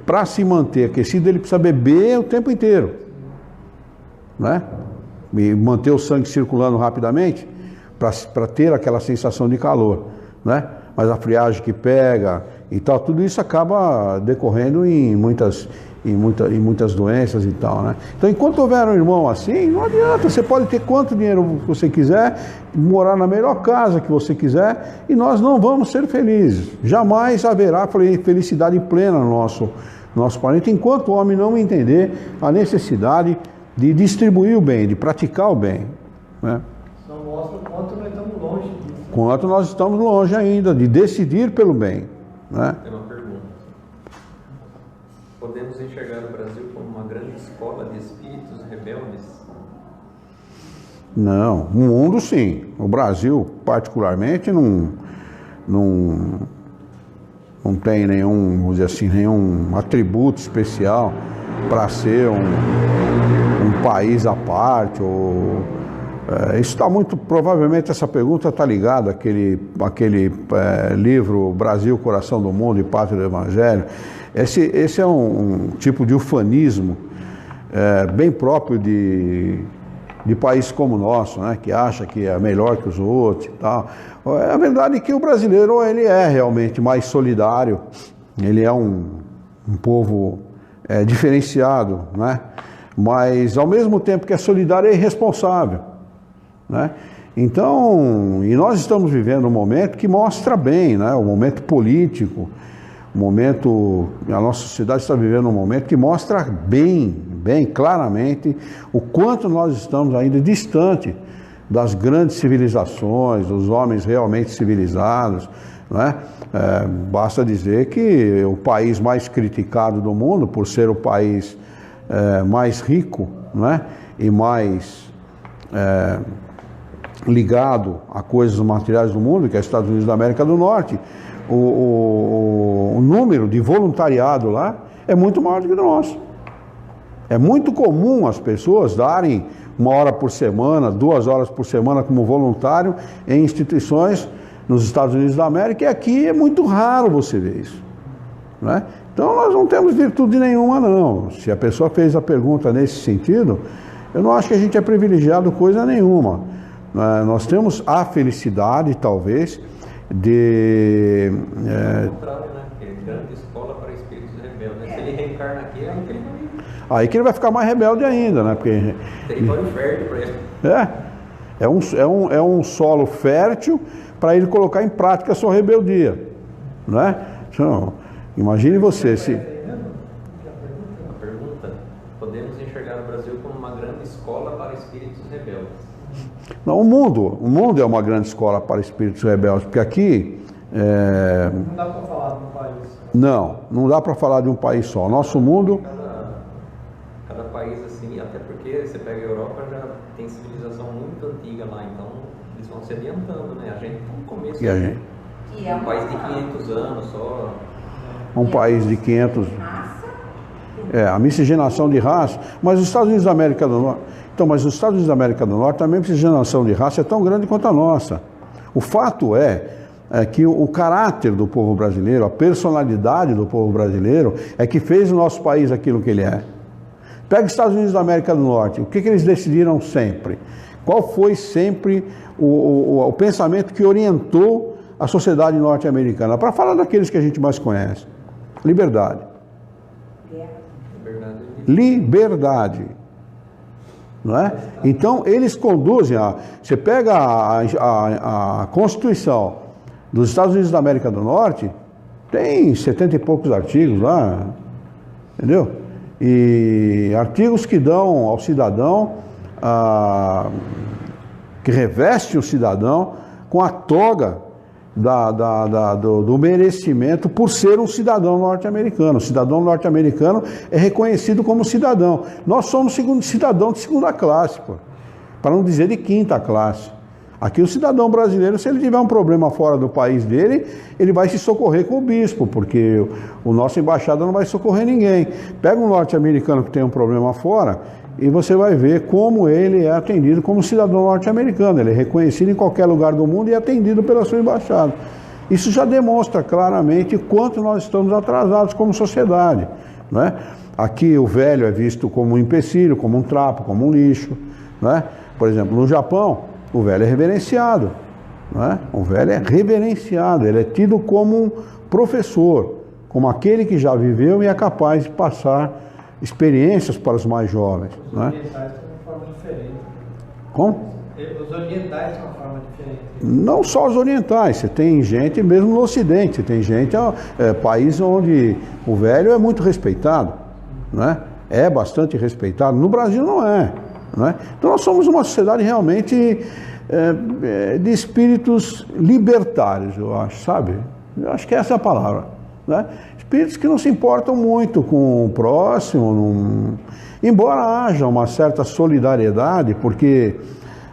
para se manter aquecido, ele precisa beber o tempo inteiro. Né? E manter o sangue circulando rapidamente, para ter aquela sensação de calor. Né? Mas a friagem que pega e tal, tudo isso acaba decorrendo em muitas doenças e tal, né? Então, enquanto houver um irmão assim, não adianta, você pode ter quanto dinheiro você quiser, morar na melhor casa que você quiser, e nós não vamos ser felizes. Jamais haverá felicidade plena no nosso planeta, enquanto o homem não entender a necessidade de distribuir o bem, de praticar o bem, né? Só mostra o quanto nós estamos longe disso. Quanto nós estamos longe ainda de decidir pelo bem, né? Tem uma pergunta. Podemos enxergar o Brasil como uma grande escola de espíritos rebeldes? Não, o mundo sim. O Brasil, particularmente, não tem nenhum, vamos dizer assim, nenhum atributo especial para ser um país à parte. Isso está muito, provavelmente essa pergunta está ligada àquele livro Brasil, Coração do Mundo e Pátria do Evangelho. Esse é um tipo de ufanismo bem próprio de país como o nosso, né, que acha que é melhor que os outros e tal. A verdade é que o brasileiro ele é realmente mais solidário, ele é um povo diferenciado, né, mas ao mesmo tempo que é solidário é irresponsável, né? Então, e nós estamos vivendo um momento que mostra bem, né, um momento político, a nossa sociedade está vivendo um momento que mostra bem claramente o quanto nós estamos ainda distante das grandes civilizações, dos homens realmente civilizados, né? Basta dizer que o país mais criticado do mundo, por ser o país mais rico, né? E mais ligado a coisas materiais do mundo, que é os Estados Unidos da América do Norte, o número de voluntariado lá é muito maior do que o nosso. É muito comum as pessoas darem 1 hora por semana, 2 horas por semana como voluntário em instituições nos Estados Unidos da América, e aqui é muito raro você ver isso, né? Então nós não temos virtude nenhuma não. Se a pessoa fez a pergunta nesse sentido, eu não acho que a gente é privilegiado coisa nenhuma. Nós temos a felicidade, talvez, de... É contrário, né? Porque grande escola para espíritos rebeldes. Se ele reencarna aqui, é que ele vai... Aí que ele vai ficar mais rebelde ainda, né? Porque... Território fértil para ele. É um solo fértil para ele colocar em prática a sua rebeldia, né? Então, imagine você se... A pergunta: podemos enxergar o Brasil como uma grande escola para espíritos rebeldes? Não, o mundo é uma grande escola para espíritos rebeldes, porque aqui... Não dá para falar de um país. Não dá para falar de um país só. O nosso mundo... Cada país assim, até porque porque você pega a Europa, já tem civilização muito antiga lá, então eles vão se adiantando, né? A gente está no começo. E a gente? E é Um país de 500 anos só. Um país de 500... raça. A miscigenação de raça, mas os Estados Unidos da América do Norte... Então, mas os Estados Unidos da América do Norte também a miscigenação de raça é tão grande quanto a nossa. O fato é que o caráter do povo brasileiro, a personalidade do povo brasileiro é que fez o nosso país aquilo que ele é. Pega os Estados Unidos da América do Norte, o que eles decidiram sempre? Qual foi sempre o pensamento que orientou a sociedade norte-americana? Para falar daqueles que a gente mais conhece. Liberdade. Liberdade. Não é? Então, eles conduzem você pega a Constituição dos Estados Unidos da América do Norte, tem 70 e poucos artigos lá, entendeu? E artigos que dão ao cidadão, que reveste o cidadão com a toga do merecimento por ser um cidadão norte-americano. O cidadão norte-americano é reconhecido como cidadão. Nós somos cidadão de segunda classe, para não dizer de quinta classe. Aqui o cidadão brasileiro, se ele tiver um problema fora do país dele, ele vai se socorrer com o bispo, porque o nosso embaixador não vai socorrer ninguém. Pega um norte-americano que tem um problema fora e você vai ver como ele é atendido como cidadão norte-americano. Ele é reconhecido em qualquer lugar do mundo e é atendido pela sua embaixada. Isso já demonstra claramente quanto nós estamos atrasados como sociedade, não é? Aqui o velho é visto como um empecilho, como um trapo, como um lixo, não é? Por exemplo, no Japão, o velho é reverenciado, não é? O velho é reverenciado, ele é tido como um professor, como aquele que já viveu e é capaz de passar experiências para os mais jovens. Os orientais têm uma forma diferente. Como? Os orientais têm uma forma diferente. Não só os orientais, você tem gente mesmo no Ocidente, você tem gente, país onde o velho é muito respeitado, não é? É bastante respeitado. No Brasil não é. Não é? Então nós somos uma sociedade realmente de espíritos libertários, eu acho, sabe? Eu acho que essa é a palavra, né? Espíritos que não se importam muito com o próximo, embora haja uma certa solidariedade, porque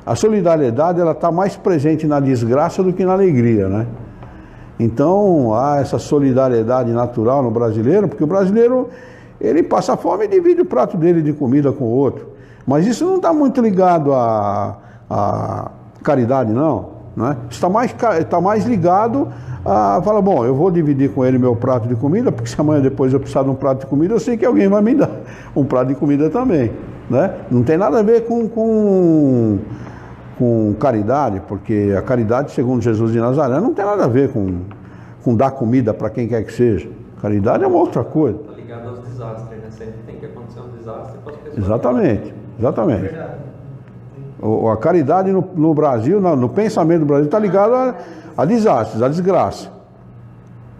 a solidariedade ela está mais presente na desgraça do que na alegria, né? Então há essa solidariedade natural no brasileiro, porque o brasileiro ele passa fome e divide o prato dele de comida com o outro. Mas isso não está muito ligado à caridade, não. Né? Está mais ligado a falar, bom, eu vou dividir com ele meu prato de comida, porque se amanhã depois eu precisar de um prato de comida, eu sei que alguém vai me dar um prato de comida também. Né? Não tem nada a ver com caridade, porque a caridade, segundo Jesus de Nazaré, não tem nada a ver com dar comida para quem quer que seja. Caridade é uma outra coisa. Está ligado aos desastres, né? Sempre tem que acontecer um desastre para as pessoas. Exatamente. A caridade no Brasil, no pensamento do Brasil, está ligado a desastres, a desgraça.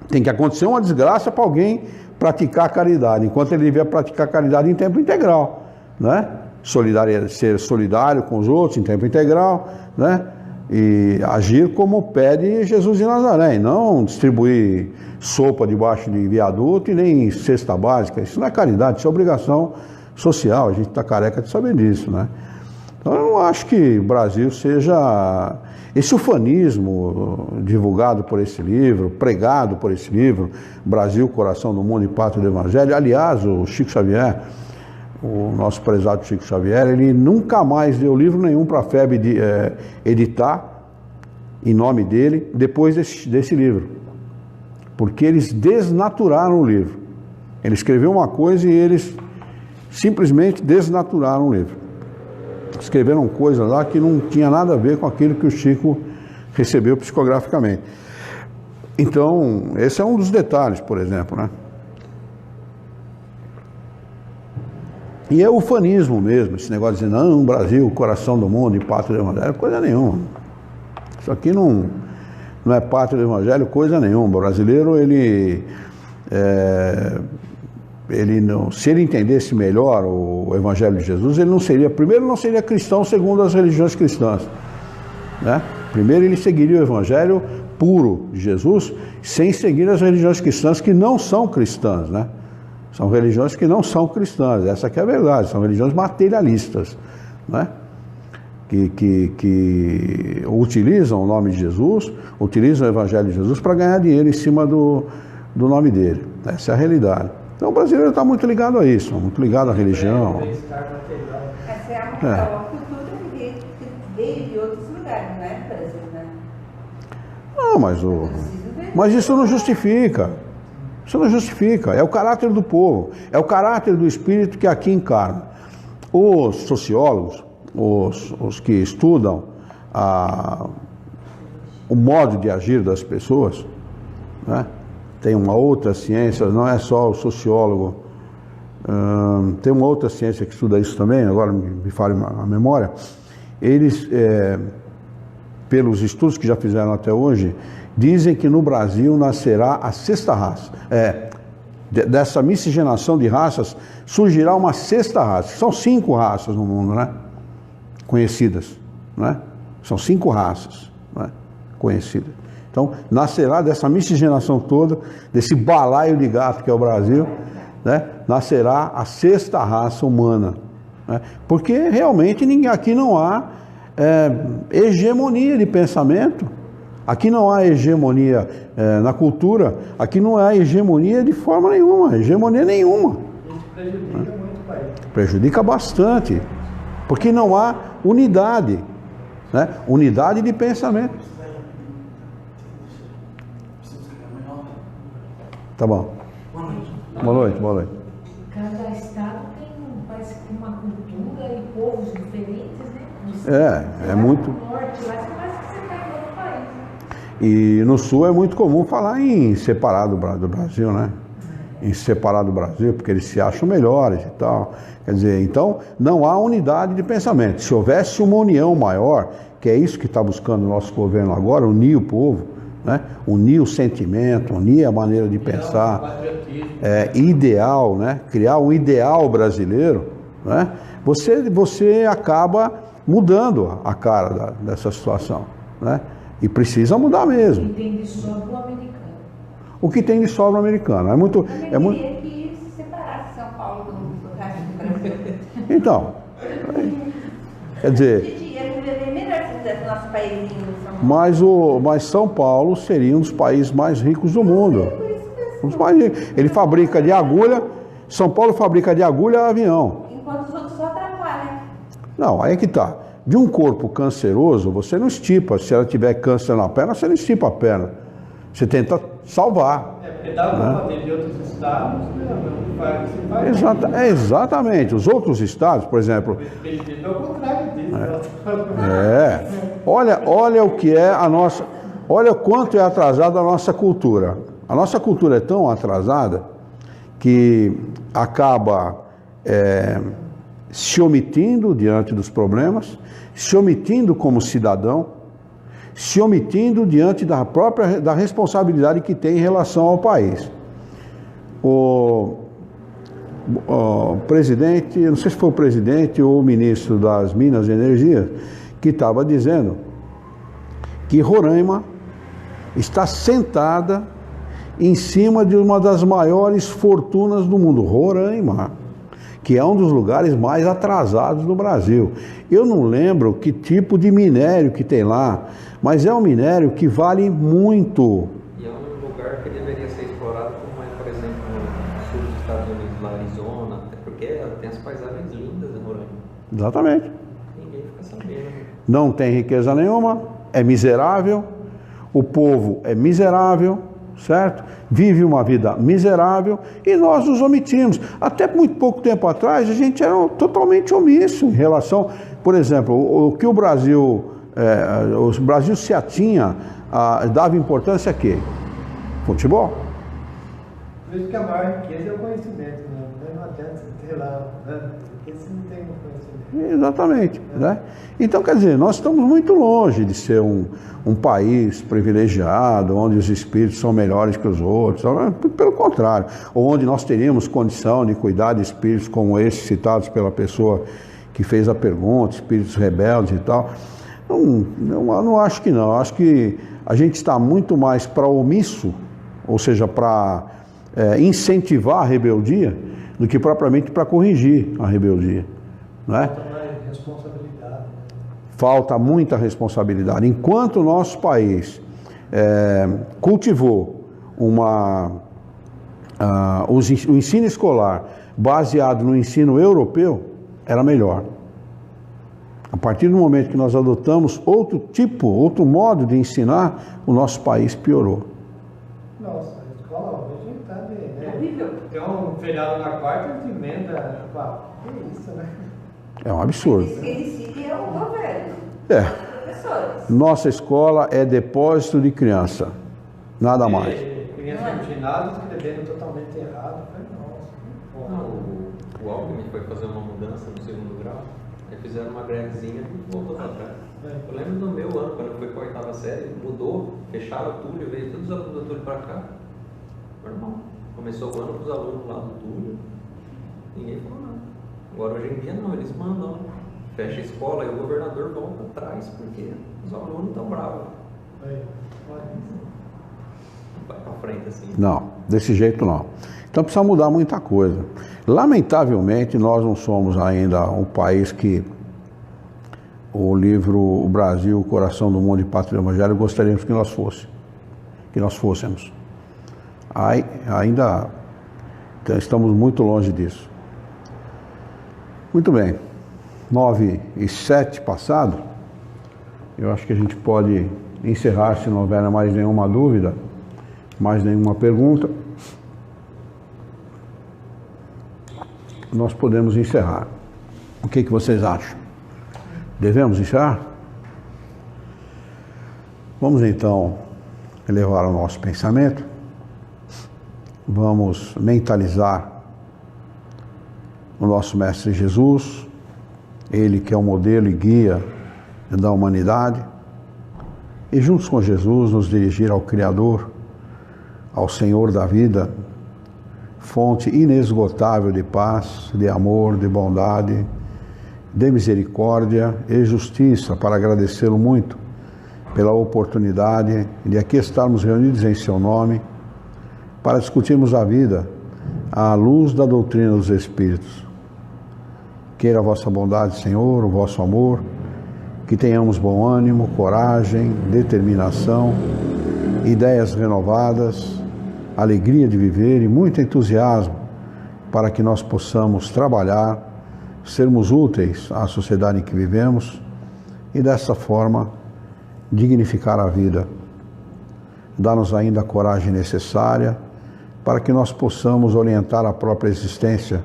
Tem que acontecer uma desgraça para alguém praticar a caridade, enquanto ele devia praticar a caridade em tempo integral, né? Ser solidário com os outros em tempo integral, né? E agir como pede Jesus de Nazaré, e não distribuir sopa debaixo de viaduto e nem cesta básica. Isso não é caridade, isso é obrigação social, a gente está careca de saber disso, né? Então eu não acho que o Brasil seja esse ufanismo divulgado por esse livro, pregado por esse livro, Brasil, Coração do Mundo e Pátria do Evangelho. Aliás, o Chico Xavier, o nosso prezado Chico Xavier, ele nunca mais deu livro nenhum para a FEB editar em nome dele depois desse livro, porque eles desnaturaram o livro. Ele escreveu uma coisa e eles simplesmente desnaturaram o livro. Escreveram coisas lá que não tinha nada a ver com aquilo que o Chico recebeu psicograficamente. Então, esse é um dos detalhes, por exemplo, né? E é ufanismo mesmo, esse negócio de dizer, não, Brasil, coração do mundo e pátria do evangelho, coisa nenhuma. Isso aqui não é pátria do evangelho, coisa nenhuma. O brasileiro, não, se ele entendesse melhor o Evangelho de Jesus, ele não seria cristão segundo as religiões cristãs, né? Primeiro ele seguiria o Evangelho puro de Jesus, sem seguir as religiões cristãs que não são cristãs, né? São religiões que não são cristãs, essa que é a verdade, são religiões materialistas, né? Que utilizam o nome de Jesus, utilizam o Evangelho de Jesus para ganhar dinheiro em cima do nome dele. Essa é a realidade. Então o brasileiro está muito ligado a isso, muito ligado à religião. Essa é a cultura que veio de outros lugares, não é Brasil, né? Não, mas isso não justifica. Isso não justifica. É o caráter do povo, é o caráter do espírito que aqui encarna. Os sociólogos, os que estudam o modo de agir das pessoas, né? Tem uma outra ciência, não é só o sociólogo, tem uma outra ciência que estuda isso também, agora me falha a memória. Eles, pelos estudos que já fizeram até hoje, dizem que no Brasil nascerá a sexta raça. Dessa miscigenação de raças surgirá uma sexta raça. São 5 raças no mundo, né? Conhecidas, né? São 5 raças, né? Conhecidas. Então, nascerá dessa miscigenação toda, desse balaio de gato que é o Brasil, né? Nascerá a sexta raça humana, né? Porque realmente aqui não há hegemonia de pensamento, aqui não há hegemonia na cultura, aqui não há hegemonia de forma nenhuma, hegemonia nenhuma. Isso prejudica muito o país. Prejudica bastante, porque não há unidade, né? Unidade de pensamento. Tá bom. Boa noite, boa noite. Cada estado tem parece que uma cultura e povos diferentes, né? É muito. No norte, lá você parece que você está em outro país. E no sul é muito comum falar em separar do Brasil, né? Em separar do Brasil, porque eles se acham melhores e tal. Quer dizer, então não há unidade de pensamento. Se houvesse uma união maior, que é isso que está buscando o nosso governo agora, unir o povo, né? Unir o sentimento, unir a maneira de pensar, ideal, né? Criar um ideal brasileiro, né? Você acaba mudando a cara dessa situação, né? E precisa mudar mesmo. O que tem de sobra o americano. O que tem de sobra o americano. É muito. Eu queria que se separasse São Paulo do resto do Brasil. Então, quer dizer, De dinheiro, seria melhor se fizesse o nosso paísinho São Paulo. mas São Paulo seria um dos países mais ricos do mundo. Um dos mais ricos. Ele fabrica de agulha, São Paulo fabrica de agulha avião. Enquanto os outros só atrapalham. Não, aí é que tá. De um corpo canceroso, você não estipa. Se ela tiver câncer na perna, você não estipa a perna. Você tenta salvar. Porque dá para fazer de outros estados, né? Exatamente. Os outros estados, por exemplo. É o contrário disso. Olha o que é a nossa. Olha o quanto é atrasada a nossa cultura. A nossa cultura é tão atrasada que acaba se omitindo diante dos problemas, se omitindo como cidadão, se omitindo diante da responsabilidade que tem em relação ao país. O presidente, não sei se foi o presidente ou o ministro das Minas e Energia, que estava dizendo que Roraima está sentada em cima de uma das maiores fortunas do mundo, Roraima, que é um dos lugares mais atrasados do Brasil. Eu não lembro que tipo de minério que tem lá, mas é um minério que vale muito. E é um lugar que deveria ser explorado, como é, por exemplo, no sul dos Estados Unidos, lá Arizona, até porque tem as paisagens lindas em Roraima. Exatamente. Ninguém fica sabendo. Não tem riqueza nenhuma, é miserável, o povo é miserável, certo? Vive uma vida miserável e nós nos omitimos. Até muito pouco tempo atrás a gente era totalmente omisso em relação, por exemplo, o que o Brasil se atinha, dava importância a quê? Futebol. Por isso que a maior riqueza é o conhecimento, né? Não adianta você ter lá, né? Porque você não tem conhecimento. Exatamente, né? Então, quer dizer, nós estamos muito longe de ser um país privilegiado, onde os espíritos são melhores que os outros, pelo contrário, ou onde nós teríamos condição de cuidar de espíritos como esses citados pela pessoa que fez a pergunta, espíritos rebeldes e tal. Não acho que não, acho que a gente está muito mais para omisso, ou seja, para incentivar a rebeldia do que propriamente para corrigir a rebeldia, não é? Responsabilidade. Falta muita responsabilidade. Enquanto o nosso país cultivou o ensino escolar baseado no ensino europeu, era melhor. A partir do momento que nós adotamos outro modo de ensinar, o nosso país piorou. Nossa, a escola hoje está tem um feriado na quarta de emenda. Que isso, né? É um absurdo. Quem decide é o governo. Os professores. Nossa escola é depósito de criança. Nada mais. Criança no ginásio escrevendo totalmente errado. Nossa. Não, o Alckmin foi fazer uma mudança no segundo grau, aí fizeram uma grevezinha e voltou para trás. Eu lembro do meu ano, quando eu fui para a oitava série, mudou, fecharam o Túlio, veio todos os alunos do Túlio para cá. Normal. Começou o ano com os alunos lá do Túlio, ninguém falou nada. Agora hoje em dia não, eles mandam, fecha a escola e o governador volta atrás, porque os alunos estão bravos. Vai para frente assim. Não, desse jeito não. Então precisa mudar muita coisa. Lamentavelmente, nós não somos ainda um país que o livro O Brasil, o Coração do Mundo e Pátria do Evangelho gostaríamos que nós fôssemos. Ainda estamos muito longe disso. Muito bem, 9h07 passado, eu acho que a gente pode encerrar, se não houver mais nenhuma dúvida, mais nenhuma pergunta. Nós podemos encerrar. O que vocês acham? Devemos encerrar? Vamos então elevar o nosso pensamento. Vamos mentalizar o nosso Mestre Jesus, Ele que é o modelo e guia da humanidade, e juntos com Jesus nos dirigir ao Criador, ao Senhor da vida, fonte inesgotável de paz, de amor, de bondade, de misericórdia e justiça, para agradecê-lo muito pela oportunidade de aqui estarmos reunidos em seu nome, para discutirmos a vida à luz da doutrina dos Espíritos. Queira a vossa bondade, Senhor, o vosso amor, que tenhamos bom ânimo, coragem, determinação, ideias renovadas, alegria de viver e muito entusiasmo para que nós possamos trabalhar, sermos úteis à sociedade em que vivemos e dessa forma dignificar a vida. Dá-nos ainda a coragem necessária para que nós possamos orientar a própria existência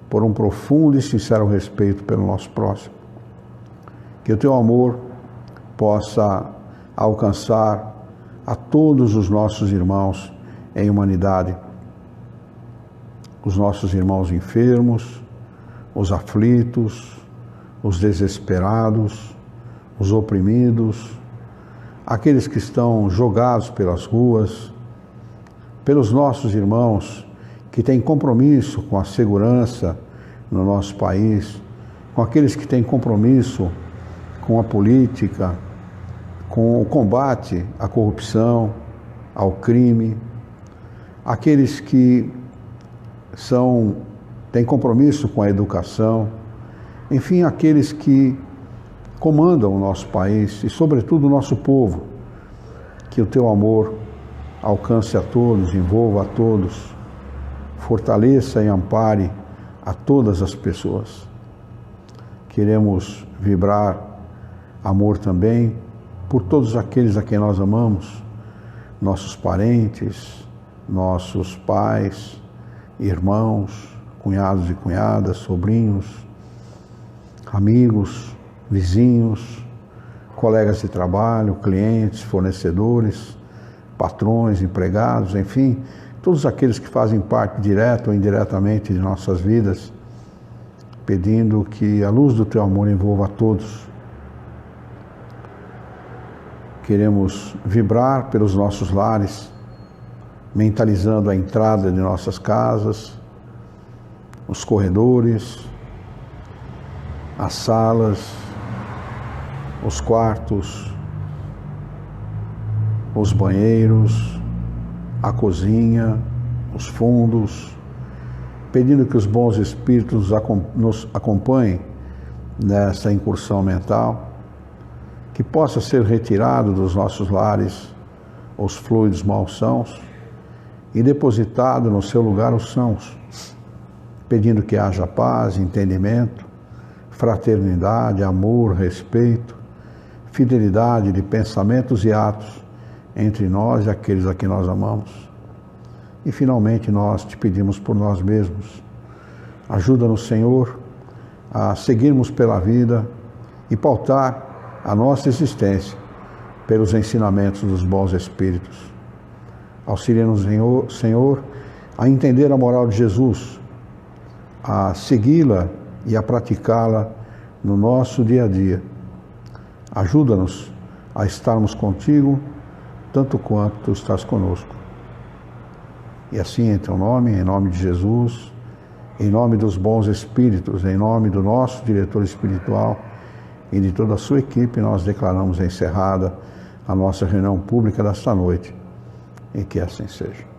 por um profundo e sincero respeito pelo nosso próximo. Que o teu amor possa alcançar a todos os nossos irmãos em humanidade, os nossos irmãos enfermos, os aflitos, os desesperados, os oprimidos, aqueles que estão jogados pelas ruas, pelos nossos irmãos que têm compromisso com a segurança no nosso país, com aqueles que têm compromisso com a política, com o combate à corrupção, ao crime, aqueles que têm compromisso com a educação, enfim, aqueles que comandam o nosso país e, sobretudo, o nosso povo. Que o teu amor alcance a todos, envolva a todos, fortaleça e ampare a todas as pessoas. Queremos vibrar amor também por todos aqueles a quem nós amamos, nossos parentes, nossos pais, irmãos, cunhados e cunhadas, sobrinhos, amigos, vizinhos, colegas de trabalho, clientes, fornecedores, patrões, empregados, enfim, todos aqueles que fazem parte direta ou indiretamente de nossas vidas, pedindo que a luz do teu amor envolva a todos. Queremos vibrar pelos nossos lares, mentalizando a entrada de nossas casas, os corredores, as salas, os quartos, os banheiros, a cozinha, os fundos, pedindo que os bons espíritos nos acompanhem nessa incursão mental, que possa ser retirado dos nossos lares os fluidos malsãos e depositado no seu lugar os sãos, pedindo que haja paz, entendimento, fraternidade, amor, respeito, fidelidade de pensamentos e atos entre nós e aqueles a quem nós amamos. E finalmente nós te pedimos por nós mesmos. Ajuda-nos, Senhor, a seguirmos pela vida e pautar a nossa existência pelos ensinamentos dos bons espíritos. Auxilia-nos, Senhor, a entender a moral de Jesus, a segui-la e a praticá-la no nosso dia a dia. Ajuda-nos a estarmos contigo tanto quanto tu estás conosco. E assim, em teu nome, em nome de Jesus, em nome dos bons espíritos, em nome do nosso diretor espiritual e de toda a sua equipe, nós declaramos encerrada a nossa reunião pública desta noite, e que assim seja.